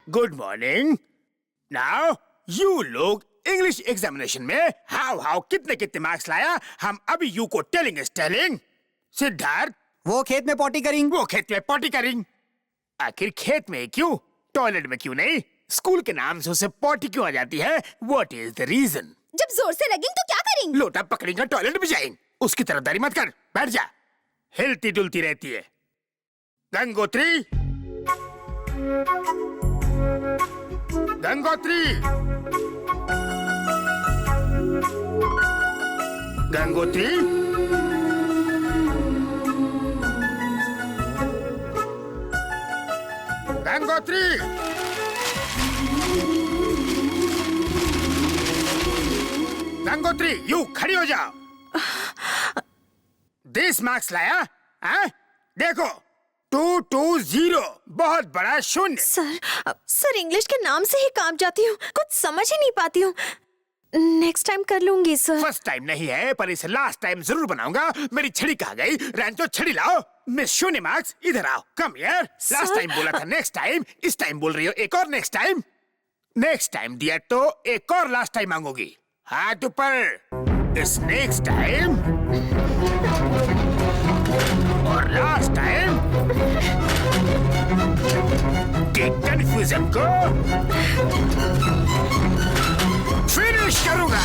Good morning. Now you लोग English examination में how कितने कितने मार्क्स लाया, हम अभी यू को टेलिंग। सिद्धार्थ, वो खेत में पॉटी करेंगे। वो खेत में पॉटी करेंगे। आखिर खेत में क्यों, टॉयलेट में क्यों नहीं? स्कूल के नाम से उसे पॉटी क्यों आ जाती है? What is the reason? जब जोर से लगेंगे तो क्या करेंगे? लोटा पकड़ेंगे, टॉयलेट में जाएंगे। उसकी तरफदारी मत कर, बैठ जा। हिलती डुलती रहती है। गंगोत्री, गंगोत्री, गंगोत्री, गंगोत्री, गंगोत्री, यू खड़ी हो जाओ। 10 मार्क्स लाया, हाँ? देखो 220, बहुत बड़ा शून्य। सर इंग्लिश के नाम से ही कांप जाती हूँ, कुछ समझ ही नहीं पाती हूँ। नेक्स्ट टाइम कर लूंगी सर। फर्स्ट टाइम नहीं है, पर इसे लास्ट टाइम जरूर बनाऊंगा। मेरी छड़ी कहाँ गई? रैंचो छड़ी लाओ। मिस शून्य मार्क्स, इधर आओ। कम यार, लास्ट टाइम बोला था नेक्स्ट टाइम, इस टाइम बोल रही हो एक और नेक्स्ट टाइम। नेक्स्ट टाइम दिया तो एक और लास्ट टाइम मांगोगी। हाथ ऊपर। इस नेक्स्ट टाइम और लास्ट टाइम के कंफ्यूजन को फिनिश करूंगा।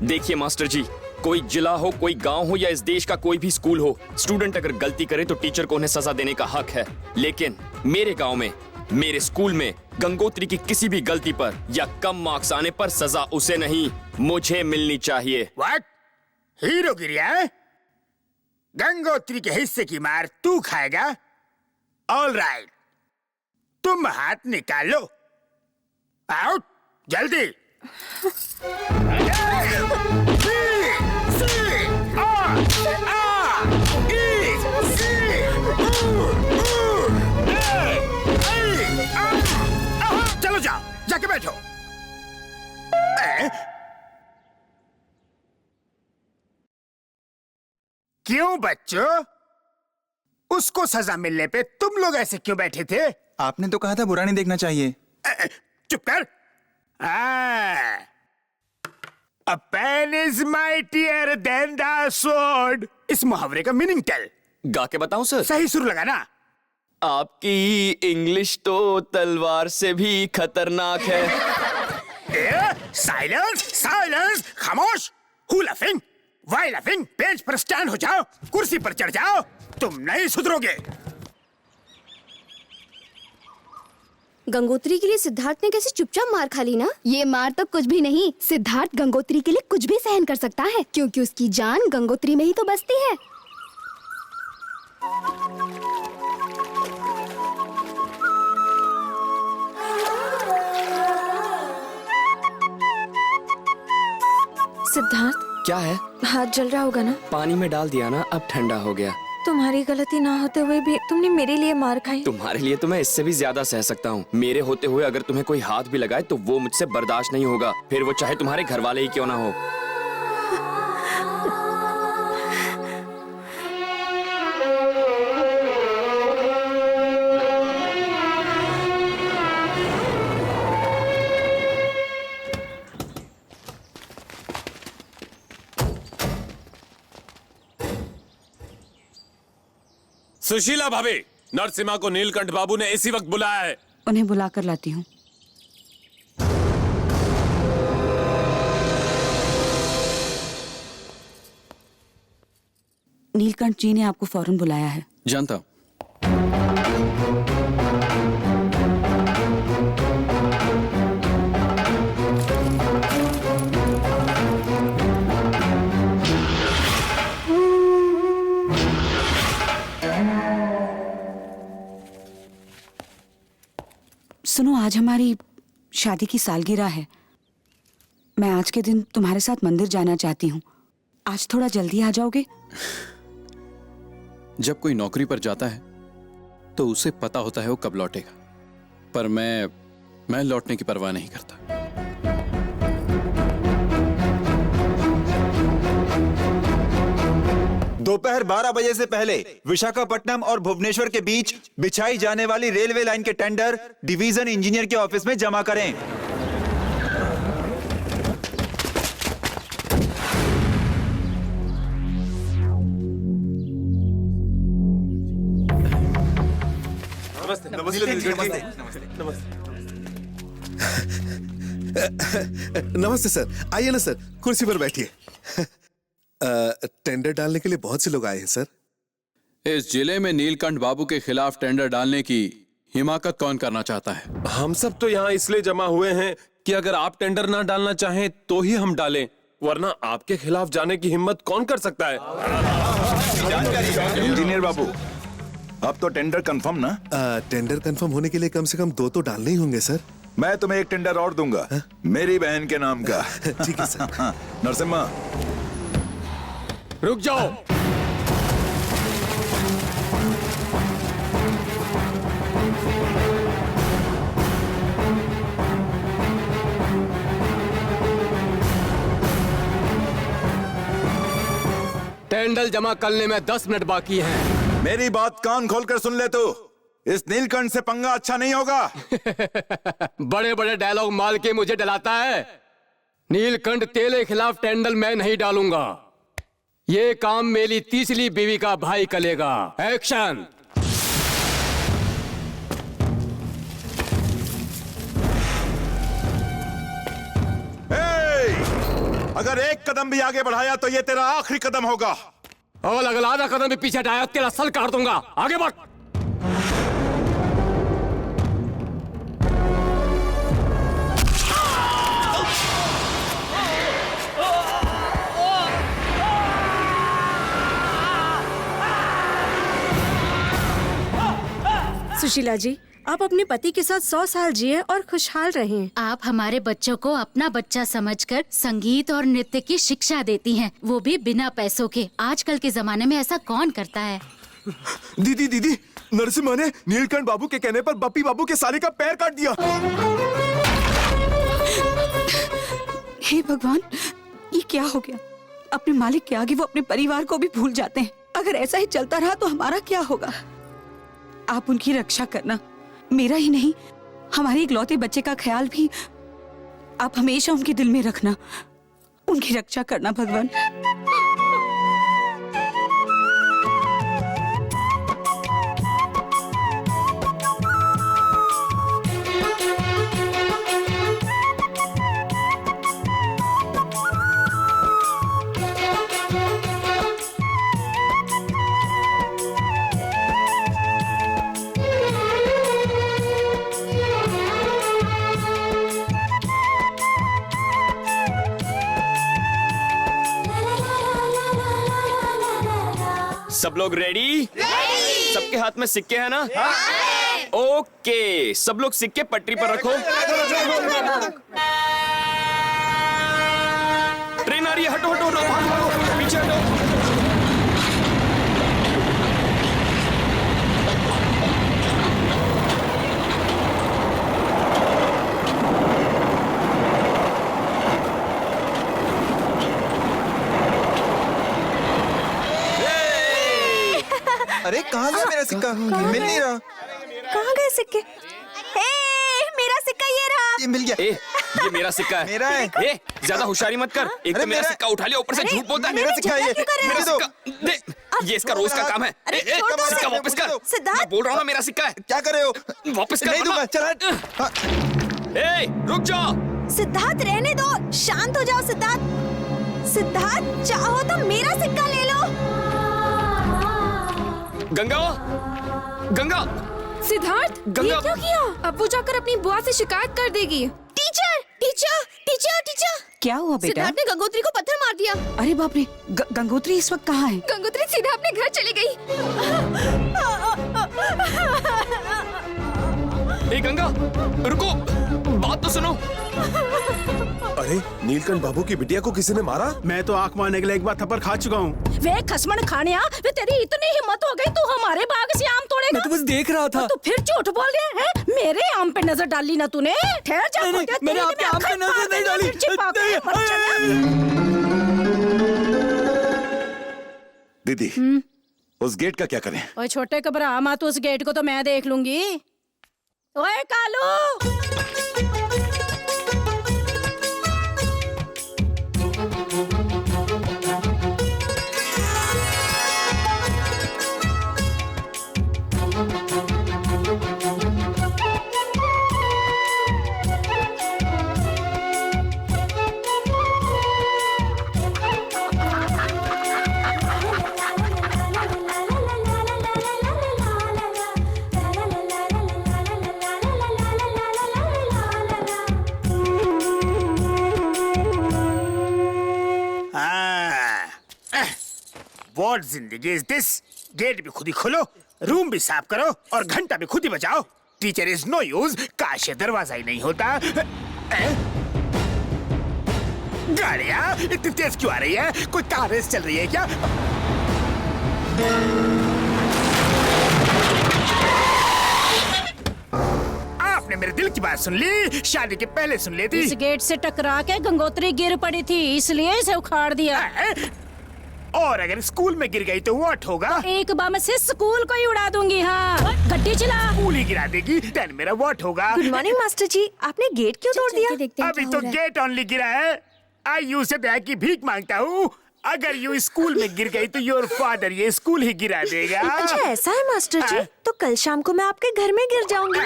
देखिए मास्टर जी, कोई जिला हो, कोई गांव हो या इस देश का कोई भी स्कूल हो, स्टूडेंट अगर गलती करे तो टीचर को उन्हें सजा देने का हक है। लेकिन मेरे गांव में, मेरे स्कूल में गंगोत्री की किसी भी गलती पर या कम मार्क्स आने पर सजा उसे नहीं, मुझे मिलनी चाहिए। व्हाट? हीरोगिरी है? गंगोत्री के हिस्से की मार तू खाएगा? ऑलराइट, तुम हाथ निकालो। आउट, जल्दी। चलो जाओ, जाके बैठो। क्यों बच्चों, उसको सजा मिलने पे तुम लोग ऐसे क्यों बैठे थे? आपने तो कहा था बुरा नहीं देखना चाहिए। चुप कर। A pen is mightier than the sword. इस मुहावरे का मीनिंग टेल। गा के बताऊं सर? सही सुर लगाना। आपकी इंग्लिश तो तलवार से भी खतरनाक है। साइलेंस, साइलेंस, खामोश। Who laughing? Why laughing? Page पर स्टैंड हो जाओ, कुर्सी पर चढ़ जाओ, तुम नहीं सुधरोगे। गंगोत्री के लिए सिद्धार्थ ने कैसे चुपचाप मार खा ली ना? ये मार तो कुछ भी नहीं, सिद्धार्थ गंगोत्री के लिए कुछ भी सहन कर सकता है, क्योंकि उसकी जान गंगोत्री में ही तो बसती है। सिद्धार्थ, क्या है? हाथ जल रहा होगा ना? पानी में डाल दिया ना, अब ठंडा हो गया। तुम्हारी गलती ना होते हुए भी तुमने मेरे लिए मार खाई। तुम्हारे लिए तो मैं इससे भी ज्यादा सह सकता हूँ। मेरे होते हुए अगर तुम्हें कोई हाथ भी लगाए तो वो मुझसे बर्दाश्त नहीं होगा, फिर वो चाहे तुम्हारे घर वाले ही क्यों ना हो। सुशीला भाभी, नरसिम्हा को नीलकंठ बाबू ने इसी वक्त बुलाया है। उन्हें बुलाकर लाती हूँ। नीलकंठ जी ने आपको फौरन बुलाया है। जानता हूँ। सुनो, आज हमारी शादी की सालगिरह है। मैं आज के दिन तुम्हारे साथ मंदिर जाना चाहती हूँ। आज थोड़ा जल्दी आ जाओगे? जब कोई नौकरी पर जाता है तो उसे पता होता है वो कब लौटेगा, पर मैं लौटने की परवाह नहीं करता। दोपहर 12 बजे से पहले विशाखापट्टनम और भुवनेश्वर के बीच बिछाई जाने वाली रेलवे लाइन के टेंडर डिवीजन इंजीनियर के ऑफिस में जमा करें। नमस्ते सर, आइए ना सर, कुर्सी पर बैठिए। टेंडर डालने के लिए बहुत से लोग आए हैं सर। इस जिले में नीलकंठ बाबू के खिलाफ टेंडर डालने की हिमाकत कौन करना चाहता है? हम सब तो यहाँ इसलिए जमा हुए हैं कि अगर आप टेंडर ना डालना चाहें तो ही हम डालें, वरना आपके खिलाफ जाने की हिम्मत कौन कर सकता है? इंजीनियर बाबू, अब तो टेंडर कंफर्म ना? टेंडर कंफर्म होने के लिए कम से कम 2 तो डालने ही होंगे सर। मैं तुम्हें एक टेंडर और दूंगा, मेरी बहन के नाम का। ठीक है सर। नरसिम्हा, रुक जाओ। टेंडर जमा करने में 10 मिनट बाकी हैं। मेरी बात कान खोलकर सुन ले तू। इस नीलकंठ से पंगा अच्छा नहीं होगा। बड़े बड़े डायलॉग मार के मुझे डराता है। नीलकंठ तेरे खिलाफ टेंडर मैं नहीं डालूंगा। ये काम मेरी तीसरी बीवी का भाई करेगा। एक्शन। अगर एक कदम भी आगे बढ़ाया तो ये तेरा आखिरी कदम होगा। और अगर आधा कदम भी पीछे हटाया तेरा सर काट दूंगा। आगे बढ़। सुशीला जी, आप अपने पति के साथ 100 साल जिए और खुशहाल रहें। आप हमारे बच्चों को अपना बच्चा समझकर संगीत और नृत्य की शिक्षा देती हैं, वो भी बिना पैसों के। आजकल के जमाने में ऐसा कौन करता है? दीदी, नरसिम्हा ने नीलकंठ बाबू के कहने पर बप्पी बाबू के साले का पैर काट दिया। हे भगवान, ये क्या हो गया? अपने मालिक के आगे वो अपने परिवार को भी भूल जाते हैं। अगर ऐसा ही चलता रहा तो हमारा क्या होगा? आप उनकी रक्षा करना, मेरा ही नहीं हमारे इकलौते बच्चे का ख्याल भी आप हमेशा उनके दिल में रखना। उनकी रक्षा करना भगवान। सब लोग रेडी? सबके हाथ में सिक्के हैं ना? ओके, सब लोग सिक्के पटरी पर रखो। ट्रेन आ रही है, हटो हटो हटो, पीछे हटो। अरे कहाँ गया मेरा सिक्का? मिल नहीं रहा। कहाँ गए सिक्के? मेरा सिक्का ये रहा। ये मिल गया। ये मेरा सिक्का है। मेरा है। ज्यादा होशियारी मत कर। एक तो मेरा सिक्का उठा लिया, ऊपर से झूठ बोलता है। मेरा सिक्का है ये। मेरा सिक्का दे। ये इसका रोज का काम है। सिक्का वापस कर। मैं बोल रहा हूँ ना, मेरा सिक्का है। क्या कर रहे हो? वापस कर। नहीं दूंगा, चल हट। रुक जाओ। सिद्धार्थ, रहने दो, शांत हो जाओ। सिद्धार्थ, चाहो तो मेरा सिक्का ले लो। गंगा। सिद्धार्थ, ये क्या किया? अब वो जाकर अपनी बुआ से शिकायत कर देगी। टीचर। क्या हुआ बेटा? सिद्धार्थ ने गंगोत्री को पत्थर मार दिया। अरे बाप रे, गंगोत्री इस वक्त कहाँ है? गंगोत्री सीधा अपने घर चली गई। गंगा, रुको, बात तो सुनो। अरे नीलकंठ बाबू की बिटिया को किसी ने मारा? मैं तो आंख मारने के लिए एक बार थप्पड़ खा चुका हूँ। वे खसमन खानिया, वे तेरी इतनी हिम्मत हो गई तू हमारे बाग से आम तोड़ेगा? मैं तो बस देख रहा था। तू फिर झूठ बोल रहा है? मेरे आम पे नजर डाली ना तूने? ठहर जा। मैंने आपके आम पे नजर नहीं डाली। दीदी उस गेट का क्या करें? ओए छोटे घबरा मत, उस गेट को तो मैं देख लूंगी। ओए कालू, व्हाट जिंदगी इज दिस? गेट भी खुद ही खोलो, रूम भी साफ करो और घंटा भी खुद ही बजाओ। टीचर इज नो यूज, काश ये दरवाजा ही नहीं होता। गाड़ियाँ इतनी तेज क्यों आ रही है? कोई कार रेस चल रही है क्या? आपने मेरे दिल की बात सुन ली, शादी के पहले सुन लेती। इस गेट से टकरा के गंगोत्री गिर पड़ी थी, इसलिए इसे उखाड़ दिया। और अगर स्कूल में गिर गई तो व्हाट होगा? एक बम से स्कूल को ही उड़ा दूंगी। हाँ, गड्डी चला। स्कूल ही गिरा देगी, देन मेरा व्हाट होगा? गुड मॉर्निंग मास्टर जी, आपने गेट क्यों तोड़ दिया? अभी तो गेट ओनली गिरा है। आई यू से दया की भीख मांगता हूँ। अगर यू स्कूल में गिर गई तो योर फादर ये स्कूल ही गिरा देगा। अच्छा ऐसा है मास्टर जी, तो कल शाम को मैं आपके घर में गिर जाऊंगी।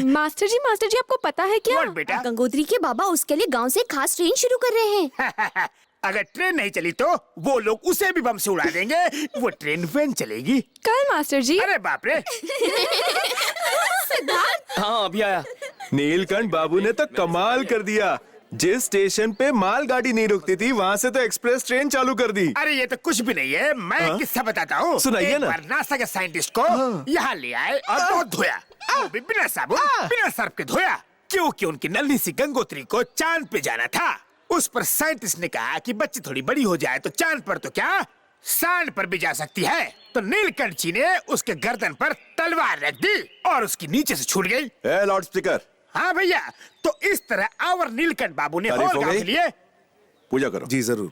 मास्टर जी आपको पता है क्या? बेटा? गंगोत्री के बाबा उसके लिए गांव से खास ट्रेन शुरू कर रहे हैं। अगर ट्रेन नहीं चली तो वो लोग उसे भी बम से उड़ा देंगे। वो ट्रेन वैन चलेगी कल मास्टर जी। अरे बाप रे। हाँ अभी आया। नीलकंठ बाबू ने तो कमाल कर दिया। जिस स्टेशन पे मालगाड़ी नहीं रुकती थी वहाँ से तो एक्सप्रेस ट्रेन चालू कर दी। अरे ये तो कुछ भी नहीं है, मैं एक किस्सा बताता हूँ। सुनाइए ना। एक बार नासा के साइंटिस्ट को यहाँ ले आए और बहुत धोया, वो भी बिना साबुन बिना सर्फ के धोया, क्योंकि उनकी नन्ही सी गंगोत्री को चांद पे जाना था। उस पर साइंटिस्ट ने कहा कि बच्ची थोड़ी बड़ी हो जाए तो चांद पर तो क्या सांड पर भी जा सकती है। तो नीलकंठ जी ने उसके गर्दन पर तलवार रख दी और उसकी नीचे से छूट गई। Loud speaker. हाँ भैया, तो इस तरह आवर नीलकंठ बाबू ने तारीफ होल हो गांव गई? के लिए पूजा करो। जी जरूर।